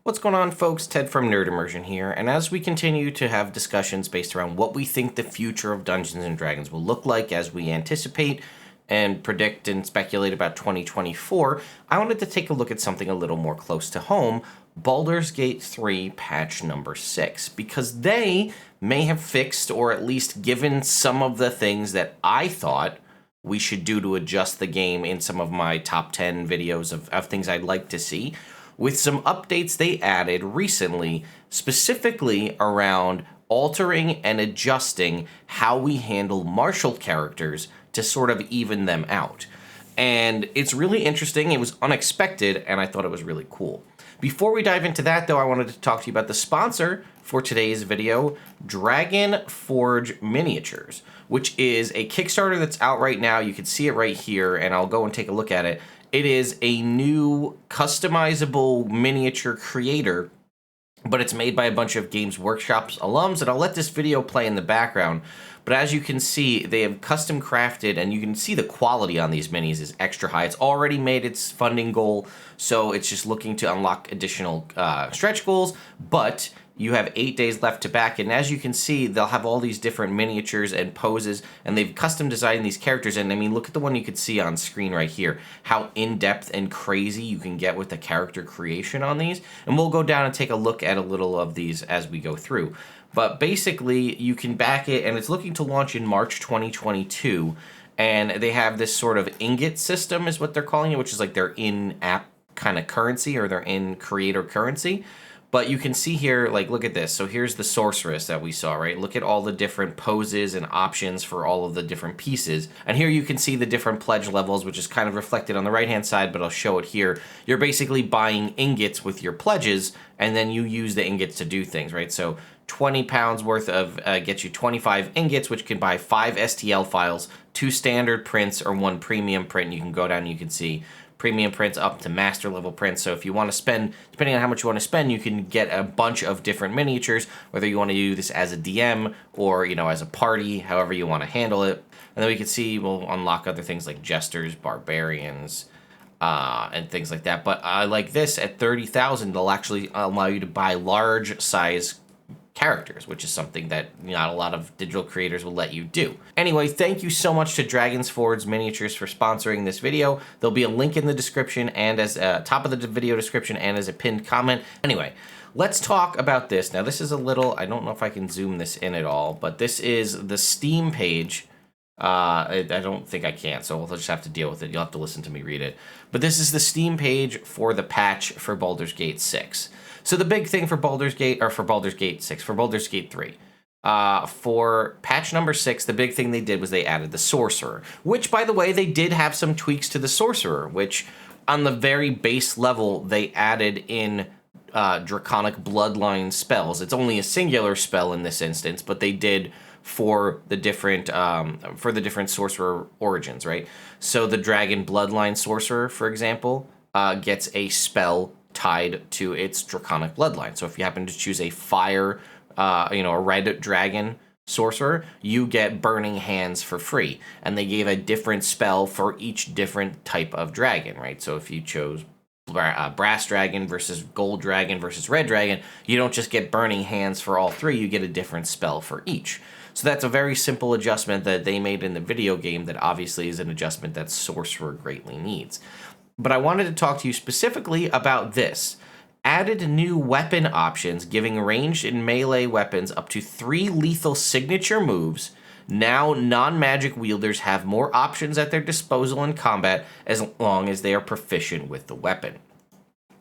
What's going on, folks? Ted from Immersion here, and as we continue to have discussions based around what we think the future of Dungeons & Dragons will look like as we anticipate and predict and speculate about 2024, I wanted to take a look at something a little more close to home, Baldur's Gate 3 patch number 6, because they may have fixed or at least given some of the things that I thought we should do to adjust the game in some of my top 10 videos of things I'd like to see, with some updates they added recently, specifically around altering and adjusting how we handle martial characters to sort of even them out. And it's really interesting, it was unexpected, and I thought it was really cool. Before we dive into that, though, I wanted to talk to you about the sponsor for today's video, Dragon Forge Miniatures, which is a Kickstarter that's out right now. You can see it right here, and I'll go and take a look at it. It is a new customizable miniature creator, but it's made by a bunch of Games Workshop's alums, and I'll let this video play in the background. But as you can see, they have custom crafted, and you can see the quality on these minis is extra high. It's already made its funding goal, so it's just looking to unlock additional stretch goals, but you have 8 days left to back, and as you can see, they'll have all these different miniatures and poses, and they've custom designed these characters, and I mean, look at the one you could see on screen right here, how in-depth and crazy you can get with the character creation on these, and we'll go down and take a look at a little of these as we go through. But basically, you can back it, and it's looking to launch in March 2022, and they have this sort of ingot system is what they're calling it, which is like their in-app kind of currency, or their in-creator currency. But you can see here, like, look at this. So here's the sorceress that we saw, right? Look at all the different poses and options for all of the different pieces. And here you can see the different pledge levels, which is kind of reflected on the right-hand side, but I'll show it here. You're basically buying ingots with your pledges, and then you use the ingots to do things, right? So 20 pounds worth of gets you 25 ingots, which can buy 5 STL files, 2 standard prints, or 1 premium print. You can go down and you can see premium prints up to master level prints. So if you want to spend, depending on how much you want to spend, you can get a bunch of different miniatures, whether you want to do this as a DM or, you know, as a party, however you want to handle it. And then we can see we'll unlock other things like jesters, barbarians, and things like that. But like this, at 30,000, they'll actually allow you to buy large size characters, which is something that not a lot of digital creators will let you do. Anyway, thank you so much to Dragon's Forge Miniatures for sponsoring this video. There'll be a link in the description and as top of the video description and as a pinned comment. Anyway, let's talk about this. Now, this is a little, I don't know if I can zoom this in at all, but this is the Steam page. I don't think I can, so we'll just have to deal with it. You'll have to listen to me read it. But this is the Steam page for the patch for Baldur's Gate 6. So the big thing for Baldur's Gate 3, for patch number 6, the big thing they did was they added the Sorcerer, which, by the way, they did have some tweaks to the Sorcerer, which on the very base level, they added in Draconic Bloodline spells. It's only a singular spell in this instance, but they did for the different sorcerer origins, right? So the Dragon Bloodline Sorcerer, for example, gets a spell tied to its Draconic Bloodline. So if you happen to choose a fire, a red dragon sorcerer, you get Burning Hands for free. And they gave a different spell for each different type of dragon, right? So if you chose Brass Dragon versus Gold Dragon versus Red Dragon, you don't just get Burning Hands for all three, you get a different spell for each. So that's a very simple adjustment that they made in the video game that obviously is an adjustment that Sorcerer greatly needs. But I wanted to talk to you specifically about this. Added new weapon options, giving ranged and melee weapons up to 3 lethal signature moves. Now, non-magic wielders have more options at their disposal in combat as long as they are proficient with the weapon.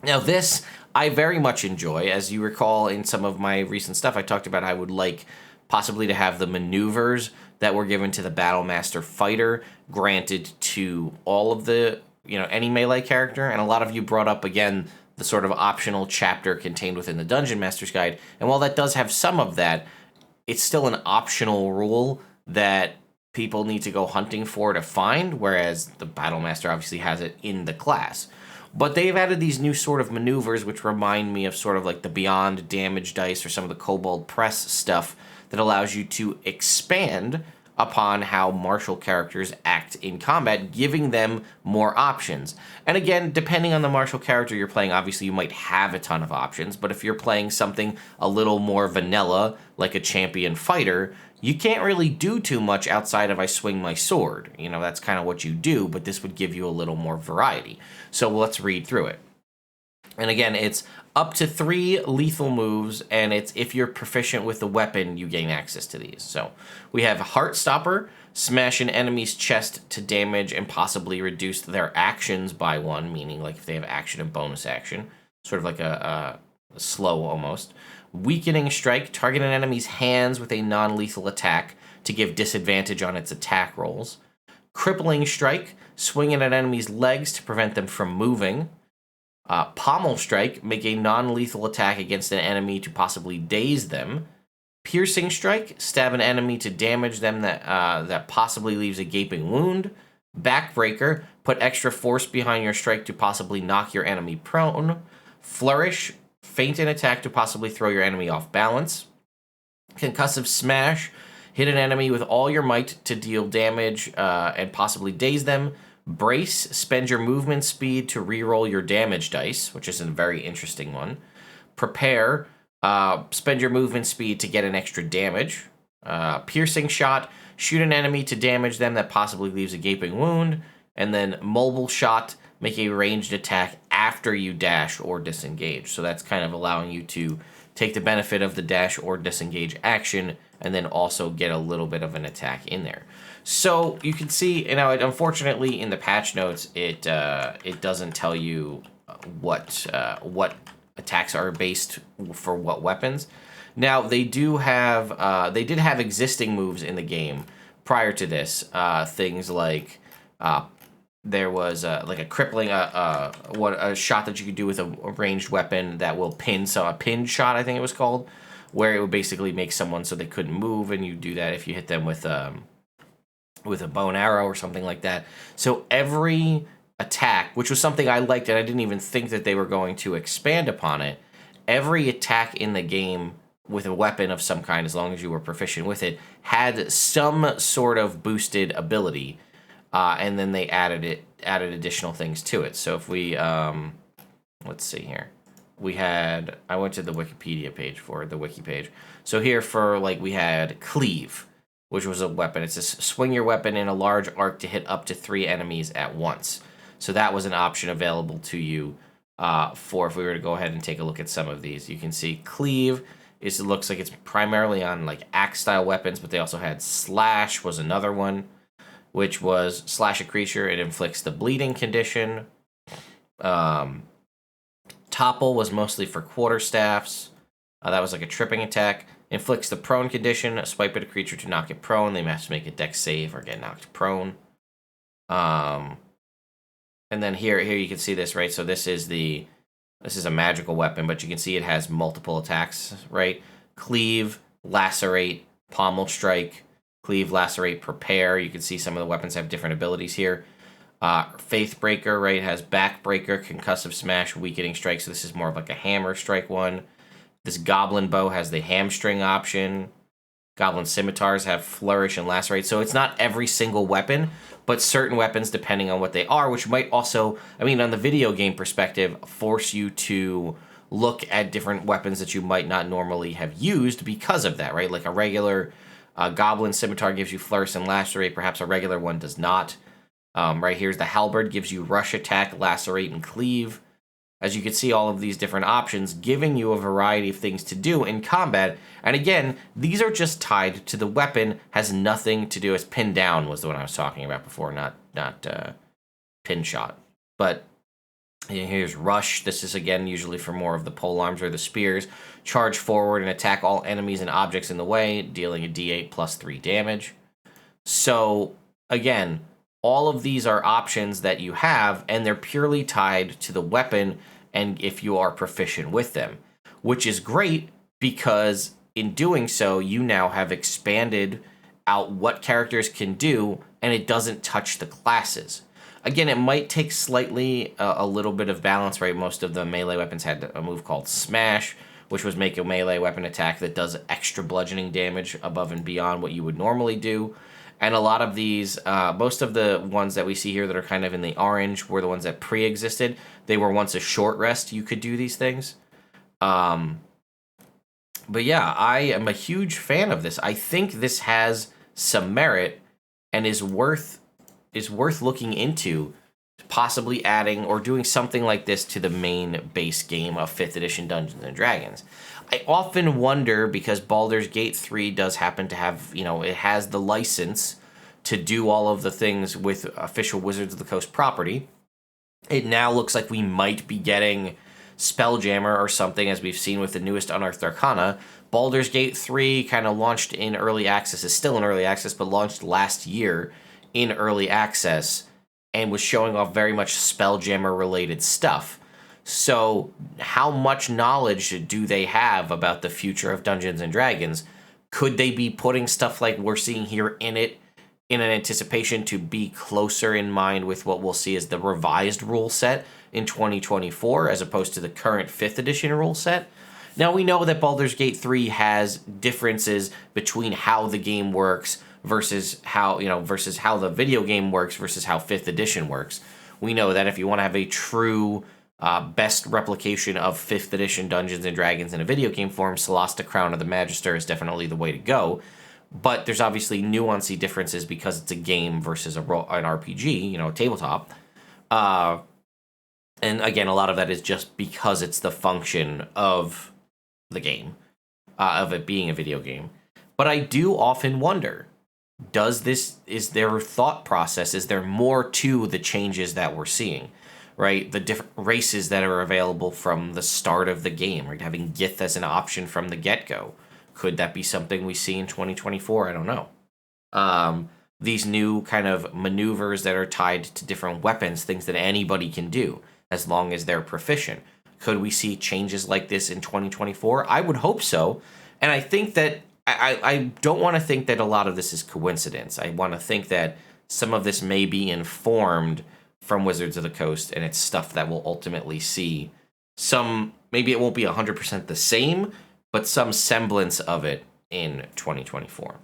Now, this I very much enjoy. As you recall in some of my recent stuff, I talked about I would like possibly to have the maneuvers that were given to the Battlemaster fighter granted to all of the, any melee character. And a lot of you brought up, again, the sort of optional chapter contained within the Dungeon Master's Guide. And while that does have some of that, it's still an optional rule that people need to go hunting for to find, whereas the Battlemaster obviously has it in the class. But they've added these new sort of maneuvers, which remind me of sort of like the Beyond damage dice or some of the Kobold Press stuff that allows you to expand upon how martial characters act in combat, giving them more options. And again, depending on the martial character you're playing, obviously you might have a ton of options, but if you're playing something a little more vanilla, like a champion fighter, you can't really do too much outside of I swing my sword. You know, that's kind of what you do, but this would give you a little more variety. So let's read through it. And again, it's up to 3 lethal moves, and it's if you're proficient with the weapon, you gain access to these. So we have Heartstopper, smash an enemy's chest to damage and possibly reduce their actions by 1, meaning like if they have action and bonus action, sort of like a slow almost. Weakening Strike, target an enemy's hands with a non-lethal attack to give disadvantage on its attack rolls. Crippling Strike, swing at an enemy's legs to prevent them from moving. Pommel Strike, make a non-lethal attack against an enemy to possibly daze them. Piercing Strike, stab an enemy to damage them that possibly leaves a gaping wound. Backbreaker, put extra force behind your strike to possibly knock your enemy prone. Flourish, feint an attack to possibly throw your enemy off balance. Concussive Smash, hit an enemy with all your might to deal damage and possibly daze them. Brace, spend your movement speed to reroll your damage dice, which is a very interesting one. Prepare, spend your movement speed to get an extra damage. Piercing Shot, shoot an enemy to damage them that possibly leaves a gaping wound. And then Mobile Shot, make a ranged attack after you dash or disengage. So that's kind of allowing you to take the benefit of the dash or disengage action and then also get a little bit of an attack in there. So you can see, you know, unfortunately in the patch notes, it doesn't tell you what attacks are based for what weapons. Now they did have existing moves in the game prior to this. Things like there was like a crippling a shot that you could do with a ranged weapon that will pin. So a pin shot, I think it was called, where it would basically make someone so they couldn't move, and you do that if you hit them with a bow and arrow or something like that. So every attack, which was something I liked, and I didn't even think that they were going to expand upon it, every attack in the game with a weapon of some kind, as long as you were proficient with it, had some sort of boosted ability, and then they added additional things to it. So if we, let's see here. I went to the Wikipedia page for the wiki page. So here we had Cleave, which was a weapon. It says swing your weapon in a large arc to hit up to 3 enemies at once. So that was an option available to you for if we were to go ahead and take a look at some of these. You can see Cleave it looks like it's primarily on like axe style weapons, but they also had Slash was another one, which was slash a creature. It inflicts the bleeding condition. Topple was mostly for quarterstaffs. That was like a tripping attack. Inflicts the prone condition. Swipe at a creature to knock it prone. They must make a dex save or get knocked prone. And then here you can see this, right? So this is a magical weapon, but you can see it has multiple attacks, right? Cleave, Lacerate, Pommel Strike, Cleave, Lacerate, Prepare. You can see some of the weapons have different abilities here. Faithbreaker, right, has Backbreaker, Concussive Smash, Weakening Strike. So this is more of like a hammer strike one. This Goblin Bow has the Hamstring option. Goblin Scimitars have Flourish and Lacerate. So it's not every single weapon, but certain weapons, depending on what they are, which might also, I mean, on the video game perspective, force you to look at different weapons that you might not normally have used because of that, right? Like a regular Goblin Scimitar gives you Flourish and Lacerate. Perhaps a regular one does not. Right here's the Halberd, gives you Rush Attack, Lacerate, and Cleave. As you can see, all of these different options giving you a variety of things to do in combat. And again, these are just tied to the weapon, has nothing to do as Pin Down was the one I was talking about before, not Pin Shot. But here's Rush. This is, again, usually for more of the polearms or the spears. Charge forward and attack all enemies and objects in the way, dealing a d8 plus 3 damage. So, again, all of these are options that you have, and they're purely tied to the weapon and if you are proficient with them, which is great because in doing so, you now have expanded out what characters can do, and it doesn't touch the classes. Again, it might take slightly a little bit of balance, right? Most of the melee weapons had a move called Smash, which was make a melee weapon attack that does extra bludgeoning damage above and beyond what you would normally do. And a lot of these, most of the ones that we see here that are kind of in the orange were the ones that pre-existed. They were once a short rest. You could do these things. But yeah, I am a huge fan of this. I think this has some merit and is worth looking into, possibly adding or doing something like this to the main base game of 5th edition Dungeons and Dragons. I often wonder, because Baldur's Gate 3 does happen to have, it has the license to do all of the things with official Wizards of the Coast property. It now looks like we might be getting Spelljammer or something, as we've seen with the newest Unearthed Arcana. Baldur's Gate 3 kind of launched in early access, is still in early access, but launched last year in early access and was showing off very much Spelljammer related stuff. So how much knowledge do they have about the future of Dungeons and Dragons? Could they be putting stuff like we're seeing here in it in an anticipation to be closer in mind with what we'll see as the revised rule set in 2024 as opposed to the current 5th edition rule set? Now, we know that Baldur's Gate 3 has differences between how the game works versus how the video game works versus how 5th edition works. We know that if you want to have a true best replication of 5th edition Dungeons and Dragons in a video game form, Celasta Crown of the Magister is definitely the way to go. But there's obviously nuancy differences because it's a game versus an RPG, a tabletop. And again, a lot of that is just because it's the function of the game, of it being a video game. But I do often wonder, is there thought process, is there more to the changes that we're seeing, right? The different races that are available from the start of the game, right? Having Gith as an option from the get-go. Could that be something we see in 2024? I don't know. These new kind of maneuvers that are tied to different weapons, things that anybody can do as long as they're proficient. Could we see changes like this in 2024? I would hope so. And I think that I don't want to think that a lot of this is coincidence. I want to think that some of this may be informed from Wizards of the Coast, and it's stuff that we'll ultimately see some, maybe it won't be 100% the same, but some semblance of it in 2024.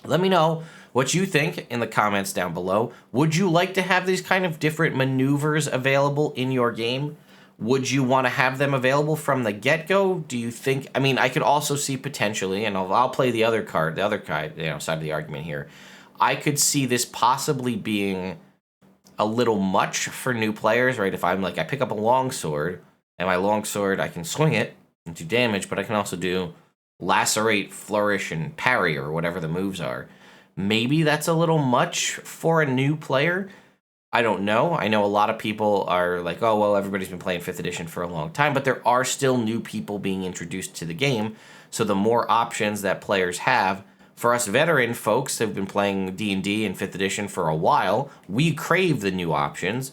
Let me know what you think in the comments down below. Would you like to have these kind of different maneuvers available in your game? Would you want to have them available from the get-go? Do you think, I could also see potentially, and I'll play the other side of the argument here. I could see this possibly being a little much for new players, right? If I'm like, I pick up a longsword, and my longsword, I can swing it and do damage, but I can also do lacerate, flourish, and parry, or whatever the moves are. Maybe that's a little much for a new player. I don't know. I know a lot of people are like, oh, well, everybody's been playing 5th edition for a long time, but there are still new people being introduced to the game. So the more options that players have, for us veteran folks that have been playing D&D and 5th edition for a while, we crave the new options.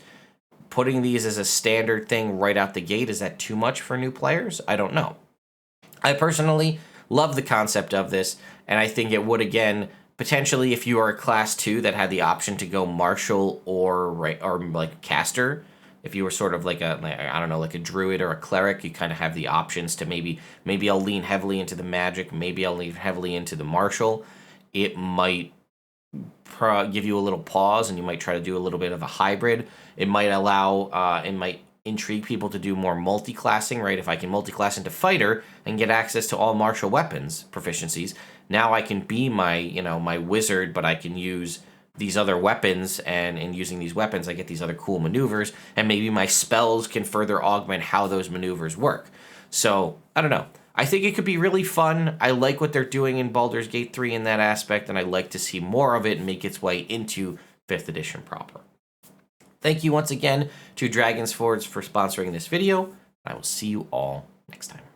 Putting these as a standard thing right out the gate, is that too much for new players? I don't know. I personally love the concept of this, and I think it would, again, potentially, if you are a class 2 that had the option to go martial or like caster, if you were sort of like a druid or a cleric, you kind of have the options to maybe I'll lean heavily into the magic, maybe I'll lean heavily into the martial. It might give you a little pause, and you might try to do a little bit of a hybrid. It might might intrigue people to do more multi-classing, right? If I can multi-class into fighter and get access to all martial weapons proficiencies, now I can be my wizard, but I can use these other weapons, and in using these weapons, I get these other cool maneuvers, and maybe my spells can further augment how those maneuvers work. So, I don't know. I think it could be really fun. I like what they're doing in Baldur's Gate 3 in that aspect, and I'd like to see more of it make its way into 5th edition proper. Thank you once again to Dragon's Forge for sponsoring this video. I will see you all next time.